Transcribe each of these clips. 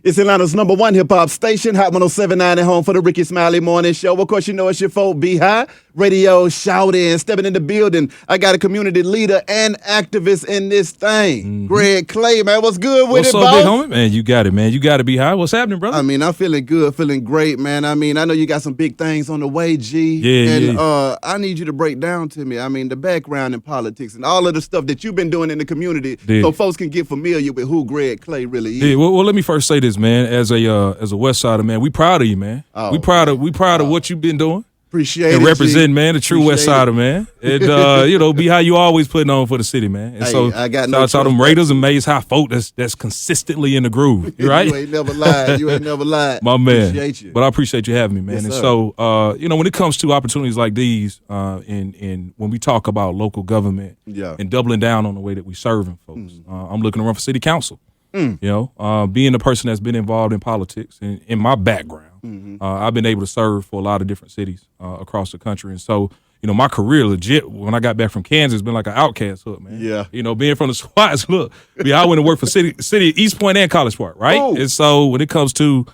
It's Atlanta's #1 hip-hop station, Hot 107.9 at home for the Ricky Smiley Morning Show. Of course, you know it's your folk, B-High. Radio, shout in, stepping in the building. I got a community leader and activist in this thing. Greg Clay, man, what's good with What's it, up, boss? big homie? Man, you got it, man. You got to be high. What's happening, brother? I mean, I'm feeling good, feeling great, man. I mean, I know you got some big things on the way, G. Yeah. I need you to break down to me, I mean, the background in politics and all of the stuff that you've been doing in the community so folks can get familiar with who Greg Clay really is. Yeah, well, let me first say this, man. As a West Sider, man, we proud of you, man. We proud of what you've been doing. Appreciate and it, representing, man, the true West Sider, man. And be how you always putting on for the city, man. And so I got shout out to them Raiders and Mays High folk that's consistently in the groove. You right? You ain't never lied. You ain't never lied. My man. Appreciate you. But I appreciate you having me, man. Yes, and sir. so when it comes to opportunities like these, and when we talk about local government and doubling down on the way that we serving folks, I'm looking to run for city council. Being a person that's been involved in politics and in my background, I've been able to serve for a lot of different cities across the country. And so, my career legit, when I got back from Kansas, has been like an outcast hook, man. Yeah. Being from the SWATs, look, I went to work for city East Point and College Park, right? Oh. And so when it comes to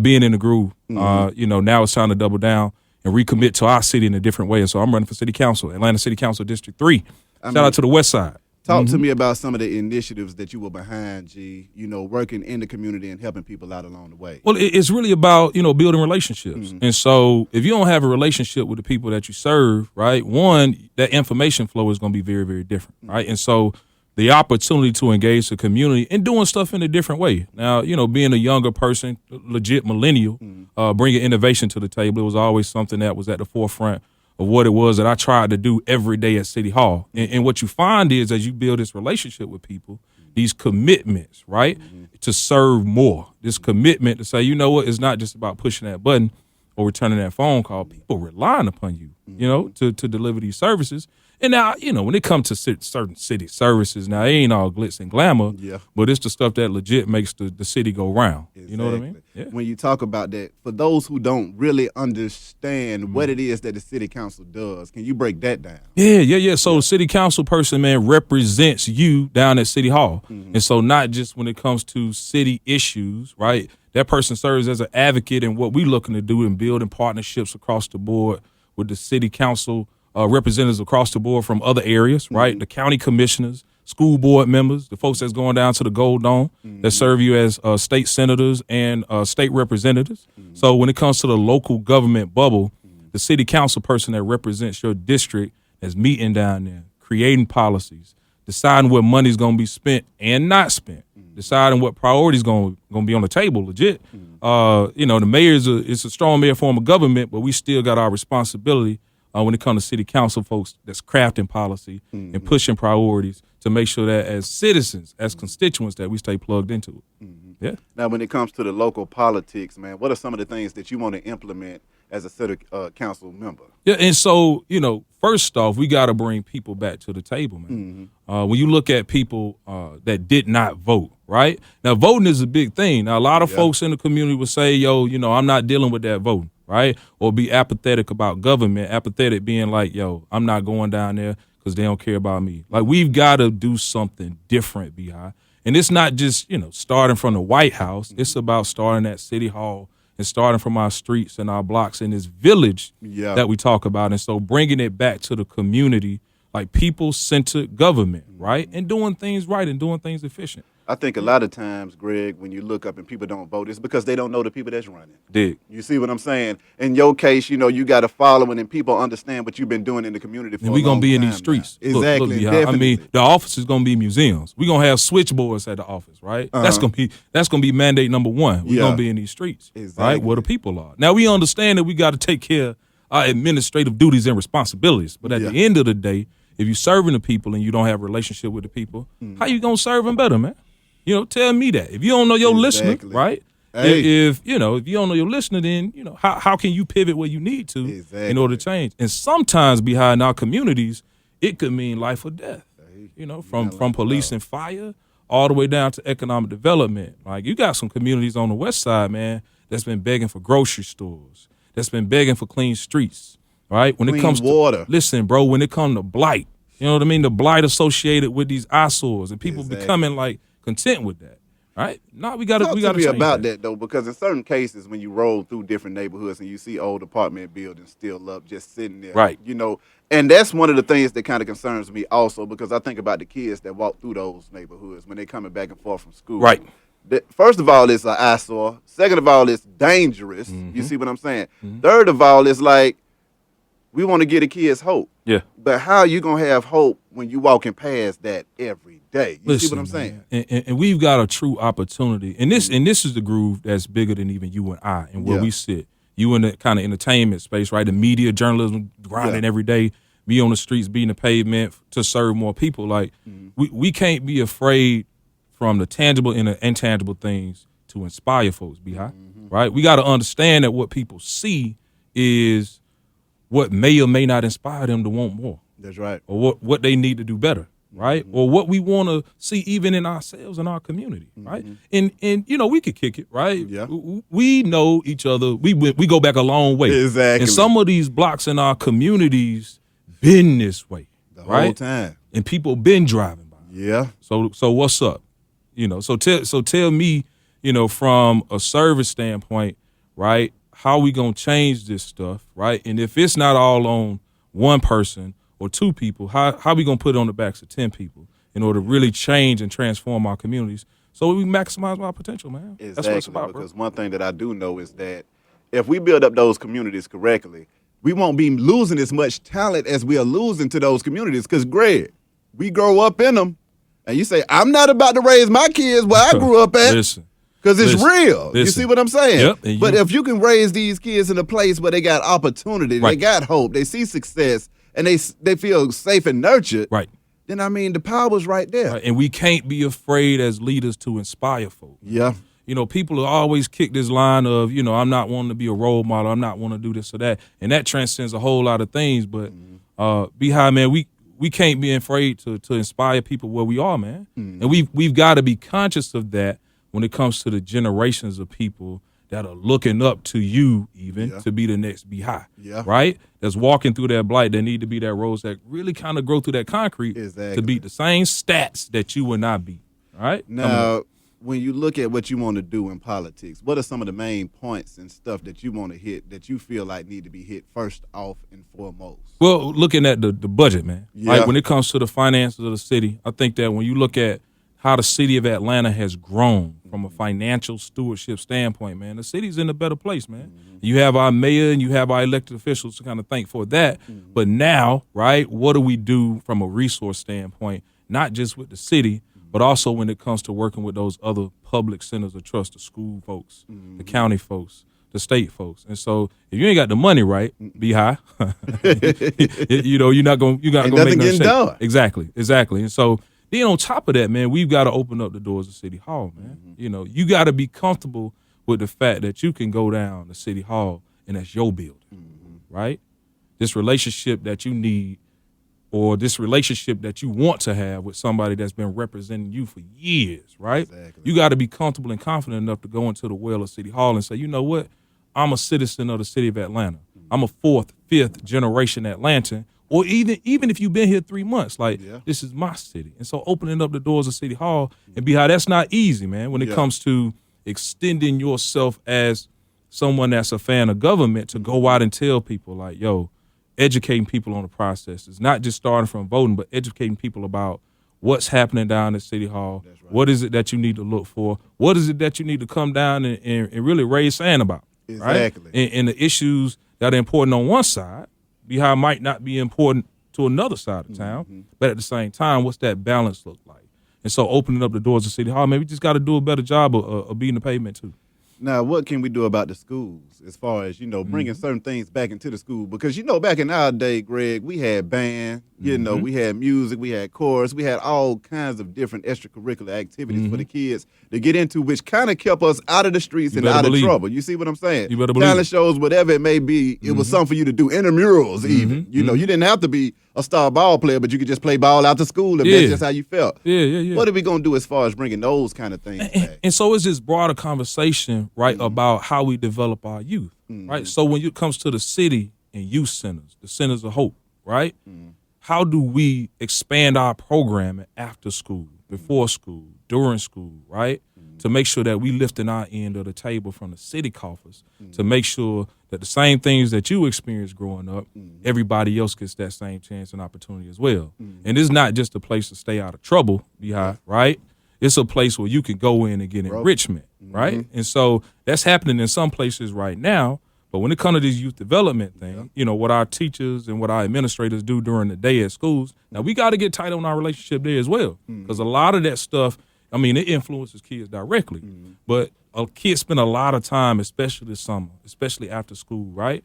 being in the groove, now it's time to double down and recommit to our city in a different way. And so I'm running for city council, Atlanta City Council District 3. Shout out to the West Side. Talk to me about some of the initiatives that you were behind, G, working in the community and helping people out along the way. Well, it's really about, building relationships. And so if you don't have a relationship with the people that you serve, right, one, that information flow is going to be very, very different, right? And so the opportunity to engage the community and doing stuff in a different way. Now, being a younger person, legit millennial, bringing innovation to the table, it was always something that was at the forefront of what it was that I tried to do every day at City Hall. And what you find is as you build this relationship with people, these commitments, right, to serve more, this commitment to say, you know what, it's not just about pushing that button or returning that phone call. People relying upon you, to deliver these services. And now, when it comes to certain city services, now it ain't all glitz and glamour, but it's the stuff that legit makes the city go round. Exactly. You know what I mean? Yeah. When you talk about that, for those who don't really understand what it is that the city council does, can you break that down? Yeah. So the city council person, man, represents you down at City Hall. And so not just when it comes to city issues, right? That person serves as an advocate in what we're looking to do in building partnerships across the board with the city council representatives across the board from other areas, right? The county commissioners, school board members, the folks that's going down to the Gold Dome that serve you as state senators and state representatives. So when it comes to the local government bubble, the city council person that represents your district is meeting down there, creating policies, deciding what money's going to be spent and not spent, deciding what priorities going to be on the table, legit. The mayor is a strong mayor form of government, but we still got our responsibility when it comes to city council folks that's crafting policy and pushing priorities to make sure that as citizens, as constituents, that we stay plugged into it. Yeah. Now, when it comes to the local politics, man, what are some of the things that you want to implement as a city council member? Yeah, and so, first off, we got to bring people back to the table, man. When you look at people that did not vote, right? Now, voting is a big thing. Now, a lot of folks in the community would say, I'm not dealing with that voting, right? Or be apathetic about government, apathetic being like, I'm not going down there because they don't care about me. Like, we've got to do something different, B.I. And it's not just, starting from the White House. It's about starting at City Hall and starting from our streets and our blocks in this village that we talk about. And so bringing it back to the community, like people-centered government, right? And doing things right and doing things efficient. I think a lot of times, Greg, when you look up and people don't vote, it's because they don't know the people that's running. Dig. You see what I'm saying? In your case, you got a following and people understand what you've been doing in the community for a long time. And we're going to be in these streets. Now. Exactly. Look, definitely. I mean, the office is going to be museums. We're going to have switchboards at the office, right? That's going to be mandate number one. We're going to be in these streets, right? Where the people are. Now, we understand that we got to take care of our administrative duties and responsibilities. But at the end of the day, if you're serving the people and you don't have a relationship with the people, how you going to serve them better, man? Tell me that. If you don't know your listener, right? Hey. If you don't know your listener, then how can you pivot where you need to in order to change? And sometimes behind our communities, it could mean life or death. From police and fire all the way down to economic development. Like, you got some communities on the West Side, man, that's been begging for grocery stores, that's been begging for clean streets, right? When clean it comes water. Listen, bro, when it comes to blight, you know what I mean? The blight associated with these eyesores and people becoming like content with that. right? No, we got Talk to to me change about that though, because in certain cases, when you roll through different neighborhoods and you see old apartment buildings still up, just sitting there, Right. and that's one of the things that kind of concerns me also, because I think about the kids that walk through those neighborhoods when they coming back and forth from school. Right. First of all, it's an eyesore. Second of all, it's dangerous. You see what I'm saying? Third of all, it's like we want to give the kids hope. Yeah. But how you gonna have hope when you walking past that every day? You see what I'm saying? And we've got a true opportunity, and this is the groove that's bigger than even you and I, and where we sit. You in the kind of entertainment space, right? The media, journalism, grinding every day. Me on the streets, beating the pavement to serve more people. Like we can't be afraid from the tangible and the intangible things to inspire folks. Right? We got to understand that what people see is what may or may not inspire them to want more. That's right. Or what they need to do better, right? Or what we want to see even in ourselves and our community, right? And we could kick it, right? Yeah. We know each other. We go back a long way. Exactly. And some of these blocks in our communities been this way, The right? whole time. And people been driving by. Yeah. So what's up? So tell me, from a service standpoint, right? How we gonna change this stuff, right? And if it's not all on one person or two people, how we gonna put it on the backs of 10 people in order to really change and transform our communities so we maximize our potential, man? Exactly. That's what it's about, because bro. one thing that I do know is that if we build up those communities correctly, we won't be losing as much talent as we are losing to those communities. Because, Greg, we grow up in them, and you say, I'm not about to raise my kids where I grew up at. Listen. Because it's real. You see what I'm saying? Yep. But if you can raise these kids in a place where they got opportunity, Right. they got hope, they see success, and they feel safe and nurtured, Right. then, the power's right there. Right. And we can't be afraid as leaders to inspire folks. Yeah. People will always kick this line of, I'm not wanting to be a role model. I'm not wanting to do this or that. And that transcends a whole lot of things. But, Beehive, man, we can't be afraid to inspire people where we are, man. And we've got to be conscious of that when it comes to the generations of people that are looking up to you even to be the next Beehive, right? That's walking through that blight, that need to be that rose that really kind of grow through that concrete to beat the same stats that you and I beat, right? Now, when you look at what you want to do in politics, what are some of the main points and stuff that you want to hit that you feel like need to be hit first off and foremost? Well, looking at the budget, man, right? When it comes to the finances of the city, I think that when you look at how the city of Atlanta has grown from a financial stewardship standpoint, man, the city's in a better place, man. You have our mayor and you have our elected officials to kind of thank for that. But now, right, what do we do from a resource standpoint, not just with the city, but also when it comes to working with those other public centers of trust, the school folks, the county folks, the state folks. And so if you ain't got the money right, Beehive, you're not gonna make nothing getting done. Exactly. And so then on top of that, man, we've got to open up the doors of City Hall, man. You got to be comfortable with the fact that you can go down to City Hall and that's your building, right? This relationship that you need or this relationship that you want to have with somebody that's been representing you for years, right? Exactly. You got to be comfortable and confident enough to go into the well of City Hall and say, you know what? I'm a citizen of the city of Atlanta. I'm a fourth, fifth generation Atlantan. Or even if you've been here 3 months, this is my city. And so opening up the doors of City Hall and Beehive, that's not easy, man, when it comes to extending yourself as someone that's a fan of government to go out and tell people like, yo, educating people on the processes, not just starting from voting, but educating people about what's happening down at City Hall. Right. What is it that you need to look for? What is it that you need to come down and really raise sand about? Exactly. Right? And the issues that are important on one side, Beehive might not be important to another side of town, but at the same time, what's that balance look like? And so opening up the doors of City Hall, man, we just got to do a better job of beating the pavement too. Now, what can we do about the schools as far as, bringing certain things back into the school? Because, back in our day, Greg, we had band, we had music, we had chorus, we had all kinds of different extracurricular activities for the kids to get into, which kind of kept us out of the streets and out of trouble. You see what I'm saying? You better believe Talent shows, whatever it may be, it was something for you to do. Intramurals even. You didn't have to be a star ball player, but you could just play ball out to school if that's just how you felt. Yeah. What are we going to do as far as bringing those kind of things back? And so it's this broader conversation, right, about how we develop our youth, right? So when it comes to the city and youth centers, the centers of hope, right? How do we expand our programming after school, before school, during school, right? to make sure that we lifting our end of the table from the city coffers to make sure that the same things that you experienced growing up, everybody else gets that same chance and opportunity as well. And it's not just a place to stay out of trouble, right? It's a place where you can go in and get enrichment, right? And so that's happening in some places right now. But when it comes to this youth development thing, what our teachers and what our administrators do during the day at schools, now we got to get tight on our relationship there as well. Because a lot of that stuff, it influences kids directly. But kids spend a lot of time, especially this summer, especially after school, right,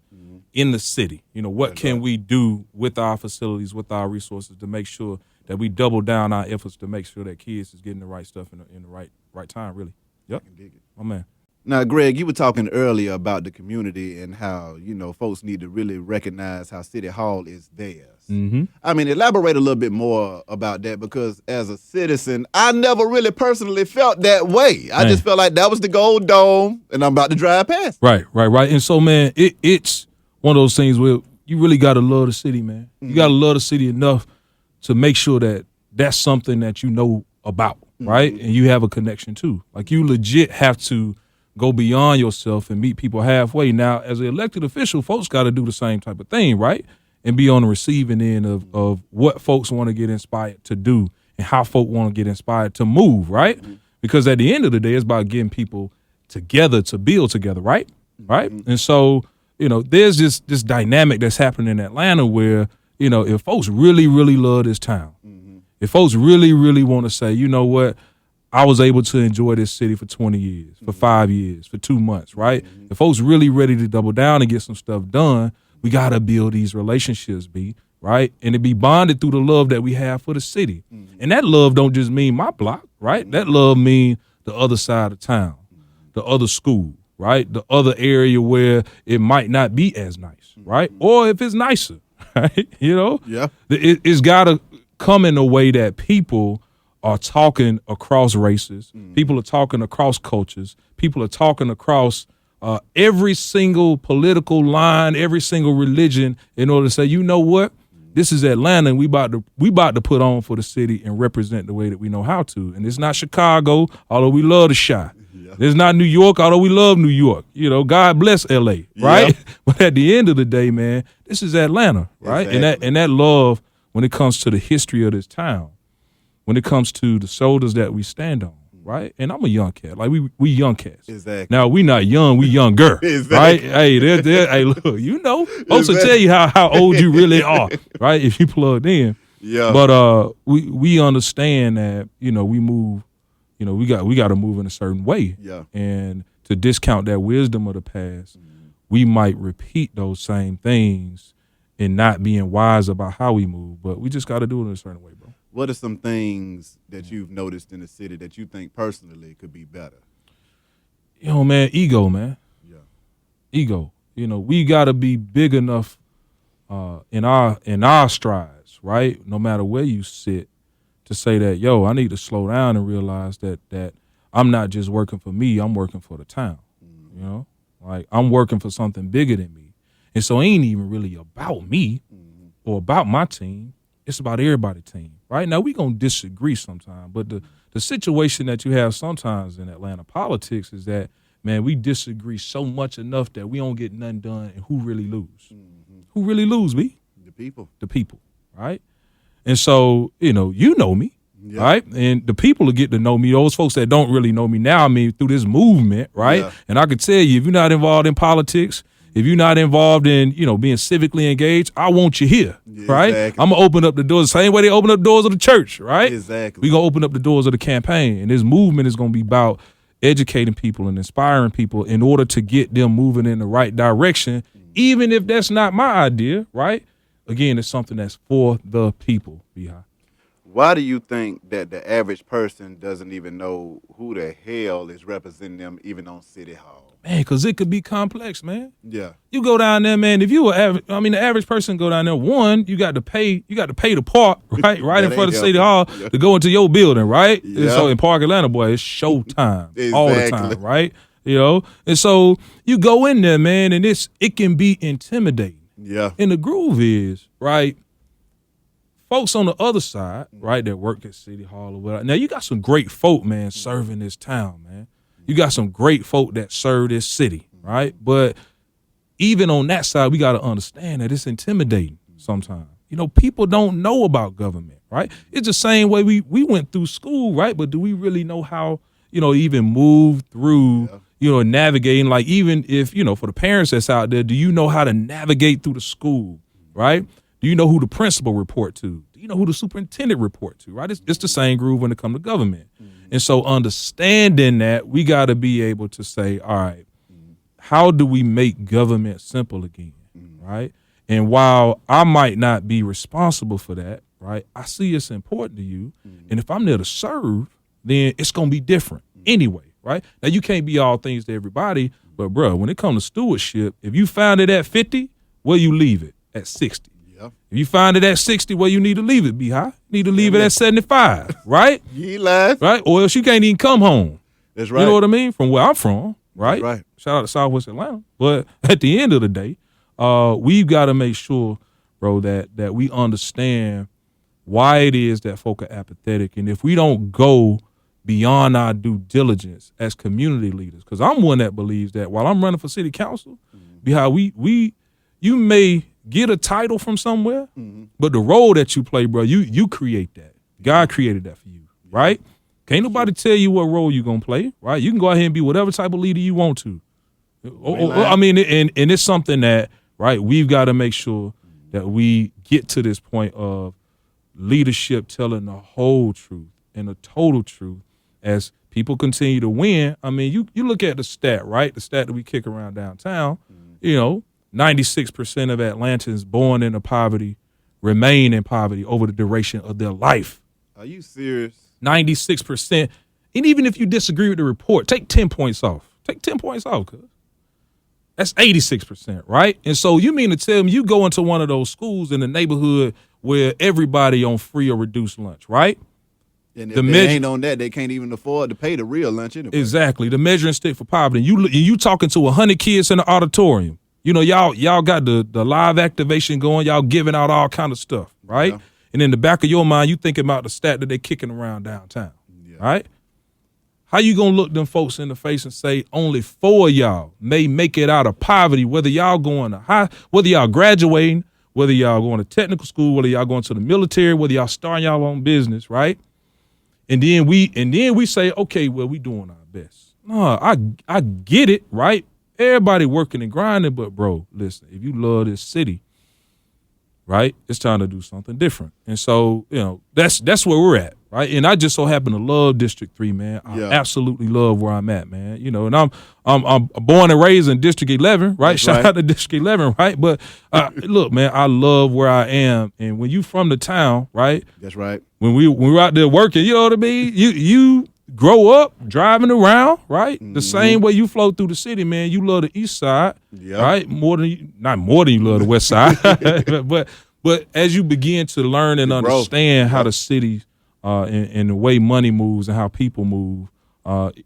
in the city. What can we do with our facilities, with our resources to make sure that we double down our efforts to make sure that kids is getting the right stuff in the right time, really. Yep. Oh, man. Now, Greg, you were talking earlier about the community and how, folks need to really recognize how City Hall is theirs. Elaborate a little bit more about that, because as a citizen, I never really personally felt that way. I just felt like that was the gold dome and I'm about to drive past. Right. And so, man, it's one of those things where you really got to love the city, man. You got to love the city enough to make sure that that's something that you know about, right? And you have a connection to. Like, you legit have to go beyond yourself and meet people halfway. Now, as an elected official, folks got to do the same type of thing, right? And be on the receiving end of what folks want to get inspired to do and how folk want to get inspired to move, right? Because at the end of the day, it's about getting people together to build together, right? Right? And so, there's this dynamic that's happening in Atlanta where, if folks really, really love this town, if folks really, really want to say, you know what, I was able to enjoy this city for 20 years, for 5 years, for 2 months, right? If folks really ready to double down and get some stuff done, we got to build these relationships, right? And it be bonded through the love that we have for the city. And that love don't just mean my block, right? That love mean the other side of town, the other school, right? The other area where it might not be as nice, right? Or if it's nicer, right? It's got to come in a way that people are talking across races. People are talking across cultures. People are talking across every single political line, every single religion, in order to say, you know what, this is Atlanta, and we about to put on for the city and represent the way that we know how to. And it's not Chicago, although we love the Chi. It's not New York, although we love New York. God bless LA, right? But at the end of the day, man, this is Atlanta, right? Exactly. And that love, when it comes to the history of this town, when it comes to the shoulders that we stand on, right? And I'm a young cat. Like, we young cats. Exactly. Now, we not young, we younger, right? Hey, hey, look, folks will tell you how old you really are, right? If you plugged in. Yeah. But we understand that, we move, we got to move in a certain way. Yeah. And to discount that wisdom of the past, we might repeat those same things and not being wise about how we move. But we just got to do it in a certain way, bro. What are some things that you've noticed in the city that you think personally could be better? Man, ego, man. Yeah. Ego. We got to be big enough in our strides, right? No matter where you sit, to say that, I need to slow down and realize that I'm not just working for me, I'm working for the town. Like, I'm working for something bigger than me. And so it ain't even really about me or about my team. It's about everybody's team, right? Now, we going to disagree sometimes, but the situation that you have sometimes in Atlanta politics is that, man, we disagree so much enough that we don't get nothing done, and who really lose? Who really lose, B? The people. The people, right? And so, you know me, right? And the people will get to know me. Those folks that don't really know me now, through this movement, right? Yeah. And I could tell you, if you're not involved in politics, if you're not involved in, being civically engaged, I want you here, right? Exactly. I'm going to open up the doors the same way they open up the doors of the church, right? Exactly. We're going to open up the doors of the campaign. And this movement is going to be about educating people and inspiring people in order to get them moving in the right direction, even if that's not my idea, right? Again, it's something that's for the people, Behi. Why do you think that the average person doesn't even know who the hell is representing them even on City Hall? Man, because it could be complex, man. Yeah. You go down there, man, if you were average, the average person go down there, one, you got to pay to park, right in front of City Hall to go into your building, right? Yeah. And so in Park Atlanta, boy, it's showtime all the time, right? And so you go in there, man, and it can be intimidating. Yeah. And the groove is, right, folks on the other side, right, that work at City Hall or whatever. Now, you got some great folk, man, serving this town, man. You got some great folk that serve this city, right? But even on that side, we got to understand that it's intimidating sometimes. You know, people don't know about government, right? It's the same way we went through school, right? But do we really know how, you know, even move through, you know, navigating? Like, even if, you know, for the parents that's out there, do you know how to navigate through the school, right? Do you know who the principal report to? Do you know who the superintendent report to, right? It's the same groove when it comes to government. And so understanding that, we got to be able to say, all right, how do we make government simple again, right? And while I might not be responsible for that, right, I see it's important to you. And if I'm there to serve, then it's going to be different anyway, right? Now, you can't be all things to everybody, but, bro, when it comes to stewardship, if you find it at 50, where you leave it? At 60. If you find it at 60, where you need to leave it, be high. You need to leave it at 75, right? You laugh. Right? Or else you can't even come home. That's right. You know what I mean? From where I'm from, right? That's right. Shout out to Southwest Atlanta. But at the end of the day, we've got to make sure, bro, that we understand why it is that folk are apathetic. And if we don't go beyond our due diligence as community leaders, because I'm one that believes that while I'm running for city council, behind you may get a title from somewhere, but the role that you play, bro, you create that. God created that for you, right? Can't nobody tell you what role you're going to play, right? You can go ahead and be whatever type of leader you want to. I mean, and it's something that, right, we've got to make sure that we get to this point of leadership telling the whole truth and the total truth as people continue to win. I mean, you look at the stat, right? The stat that we kick around downtown, you know, 96% of Atlantans born into poverty remain in poverty over the duration of their life. Are you serious? 96%. And even if you disagree with the report, take 10 points off. Take 10 points off, cuz. That's 86%, right? And so you mean to tell me you go into one of those schools in the neighborhood where everybody on free or reduced lunch, right? And if they ain't on that, they can't even afford to pay the real lunch anyway. Exactly. The measuring stick for poverty. You talking to 100 kids in the auditorium. You know, y'all got the live activation going. Y'all giving out all kind of stuff, right? Yeah. And in the back of your mind, you thinking about the stat that they kicking around downtown, right? How you gonna look them folks in the face and say only 4 of y'all may make it out of poverty, whether y'all going to whether y'all graduating, whether y'all going to technical school, whether y'all going to the military, whether y'all starting y'all own business, right? And then we say, okay, well, we doing our best. No, I get it, right? Everybody working and grinding, but bro, listen, if you love this city, right, it's time to do something different. And so, you know, that's where we're at, right? And I just so happen to love District 3, man. I absolutely love where I'm at, man. You know, and I'm born and raised in District 11, right? Shout out to District 11, right? But look, man, I love where I am. And when you from the town, right? That's right. When we're out there working, you know what I mean? You grow up driving around, right? The same way you flow through the city, man. You love the east side, right? Not more than you love the west side, but as you begin to learn and understand how the city and the way money moves and how people move,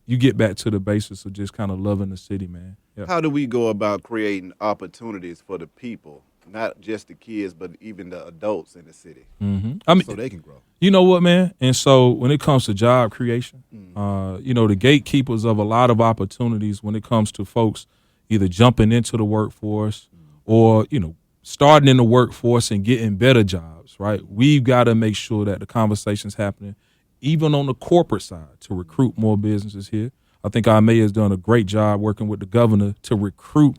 you get back to the basis of just kind of loving the city, man. Yeah. How do we go about creating opportunities for the people, not just the kids, but even the adults in the city, so they can grow? You know what, man? And so when it comes to job creation, you know, the gatekeepers of a lot of opportunities when it comes to folks either jumping into the workforce or, you know, starting in the workforce and getting better jobs, right? We've got to make sure that the conversation's happening, even on the corporate side, to recruit more businesses here. I think our mayor has done a great job working with the governor to recruit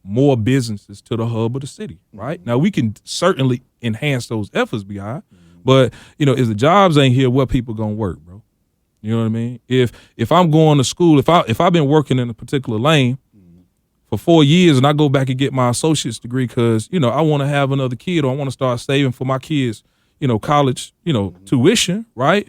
more businesses to the hub of the city, right? Now, we can certainly enhance those efforts behind, but, you know, if the jobs ain't here, where people going to work, bro? You know what I mean? If I'm going to school, if I've been working in a particular lane for 4 years and I go back and get my associate's degree because, you know, I want to have another kid or I want to start saving for my kids, you know, college, you know, tuition, right?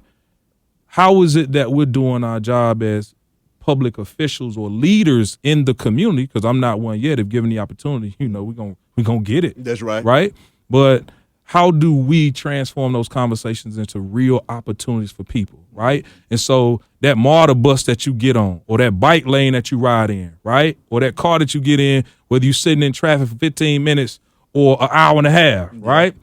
How is it that we're doing our job as public officials or leaders in the community? Because I'm not one yet. If given the opportunity, you know, we're gonna get it. That's right. Right? But how do we transform those conversations into real opportunities for people, right? And so that MARTA bus that you get on, or that bike lane that you ride in, right? Or that car that you get in, whether you're sitting in traffic for 15 minutes or an hour and a half, right?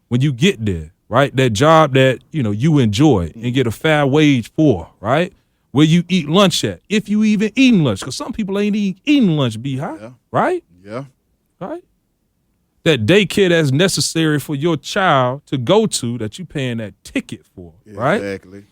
When you get there, right? That job that, you enjoy and get a fair wage for, right? Where you eat lunch at, if you even eating lunch, because some people ain't eating lunch, right? Yeah. Right? That daycare that's necessary for your child to go to that you paying that ticket for, right? Exactly.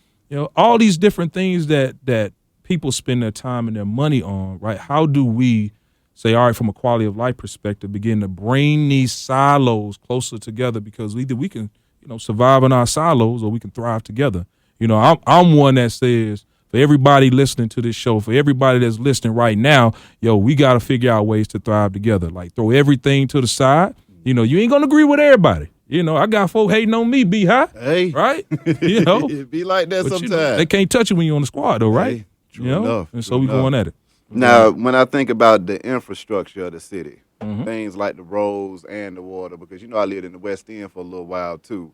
All these different things that people spend their time and their money on, right? How do we say, all right, from a quality of life perspective, begin to bring these silos closer together, because either we can, survive in our silos or we can thrive together. I'm one that says, for everybody listening to this show, for everybody that's listening right now, we got to figure out ways to thrive together. Like, throw everything to the side. You ain't going to agree with everybody. I got folk hating on me, Hey. right? It be like that sometimes. They can't touch you when you're on the squad, though, right? Hey, true enough. And so we going at it. Now, when I think about the infrastructure of the city, things like the roads and the water, because I lived in the West End for a little while too.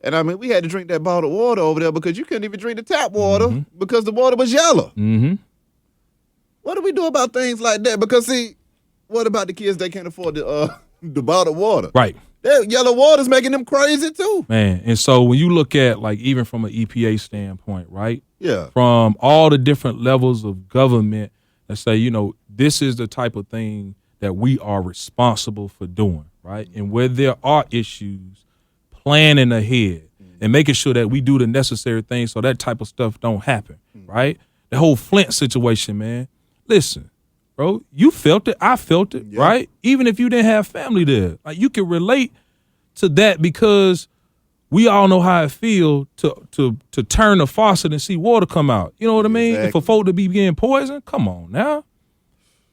And I mean, we had to drink that bottled water over there because you couldn't even drink the tap water because the water was yellow. Mm-hmm. What do we do about things like that? Because see, what about the kids that can't afford the bottled water? Right. That yellow water's making them crazy too. Man, and so when you look at, like, even from an EPA standpoint, right? Yeah. From all the different levels of government that say, this is the type of thing that we are responsible for doing, right? And where there are issues, planning ahead and making sure that we do the necessary things so that type of stuff don't happen, right? The whole Flint situation, man. Listen, bro, you felt it. I felt it, right? Even if you didn't have family there. Like, you can relate to that because we all know how it feels to turn the faucet and see water come out. You know what I mean? And for folk to be getting poisoned, come on now.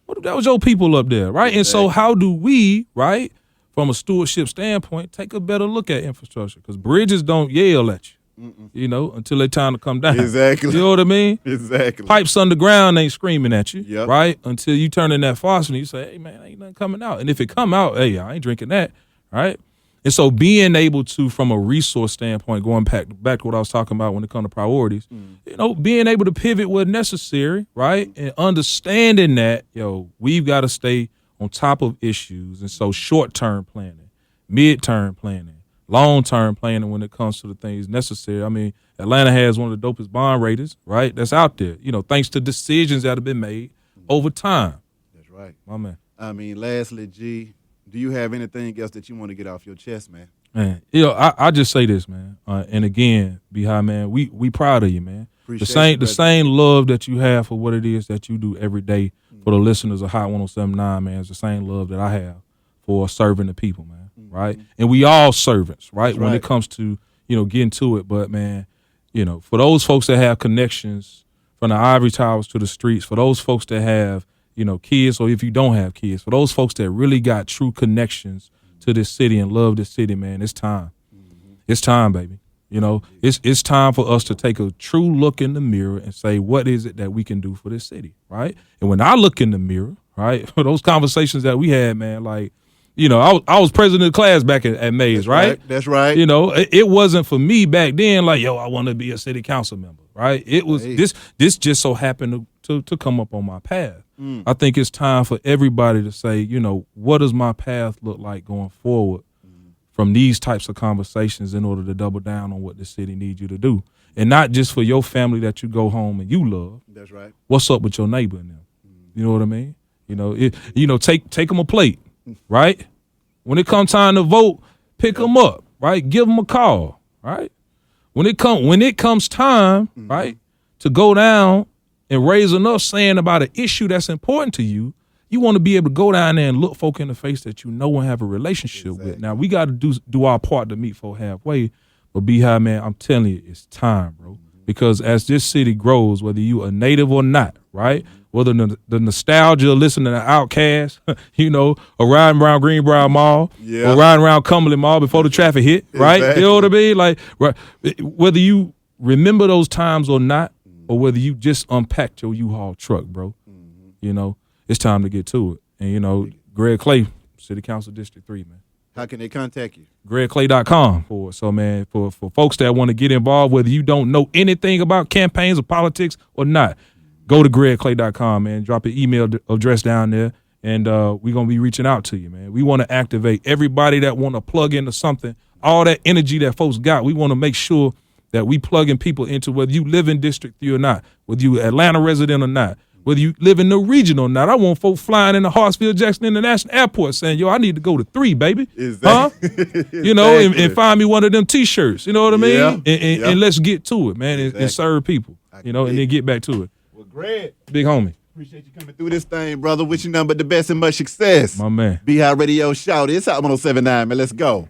What if that was your people up there, right? Exactly. And so how do we, right, from a stewardship standpoint, take a better look at infrastructure? Because bridges don't yell at you, until it's time to come down. Exactly. You know what I mean? Exactly. Pipes underground ain't screaming at you, Yep. right? Until you turn in that faucet and you say, hey, man, ain't nothing coming out. And if it come out, hey, I ain't drinking that, right? And so being able to, from a resource standpoint, going back to what I was talking about when it comes to priorities, being able to pivot where necessary, right? And understanding that, we've got to stay on top of issues. And so short-term planning, mid-term planning, long-term planning when it comes to the things necessary. I mean, Atlanta has one of the dopest bond ratings, right? That's out there, thanks to decisions that have been made over time. That's right. My man. I mean, lastly, G, do you have anything else that you want to get off your chest, man? Man, I just say this, man. And again, Behi, man, we proud of you, man. The same love that you have for what it is that you do every day for the listeners of Hot 107.9, man, is the same love that I have for serving the people, man. Right? And we all servants, right? When it comes to, getting to it. But, man, for those folks that have connections from the ivory towers to the streets, for those folks that have, kids, or if you don't have kids, for those folks that really got true connections to this city and love this city, man, it's time. It's time, baby. It's time for us to take a true look in the mirror and say, what is it that we can do for this city, right? And when I look in the mirror, right, for those conversations that we had, man, like, I was president of the class back at Mays, right? That's right. It wasn't for me back then, like, I want to be a city council member, right? It was this just so happened to come up on my path. I think it's time for everybody to say, what does my path look like going forward from these types of conversations in order to double down on what the city needs you to do. And not just for your family that you go home and you love. That's right. What's up with your neighbor and them? You know what I mean? Take them a plate, right? When it comes time to vote, pick them up, right? Give them a call, right? When it comes time, right, to go down and raise enough saying about an issue that's important to you, you want to be able to go down there and look folk in the face that you know and have a relationship with. Now, we got to do our part to meet folk halfway. But Behi, man, I'm telling you, it's time, bro. Because as this city grows, whether you a native or not, right? Whether the nostalgia of listening to Outkast, or riding around Greenbrier Mall, or riding around Cumberland Mall before the traffic hit, right? Exactly. You know what I mean? Like, right, whether you remember those times or not, or whether you just unpacked your U-Haul truck, bro, it's time to get to it. And, Greg Clay, City Council District 3, man. How can they contact you? GregClay.com. So, man, for folks that want to get involved, whether you don't know anything about campaigns or politics or not, go to GregClay.com, man. Drop an email address down there, and we're going to be reaching out to you, man. We want to activate everybody that want to plug into something all that energy that folks got. We want to make sure that we plugging people into whether you live in District 3 or not, whether you Atlanta resident or not, whether you live in the region or not. I want folks flying into Hartsfield-Jackson International Airport saying, yo, I need to go to 3, baby. You know, and find me one of them T-shirts. You know what I mean? Yeah. And let's get to it, man, and serve people, you know, and then get back to it. Well, Greg. Big homie. Appreciate you coming through this thing, brother. Wish you nothing but the best and much success. My man. Be High Radio Shout. It's Hot 107.9, man. Let's go.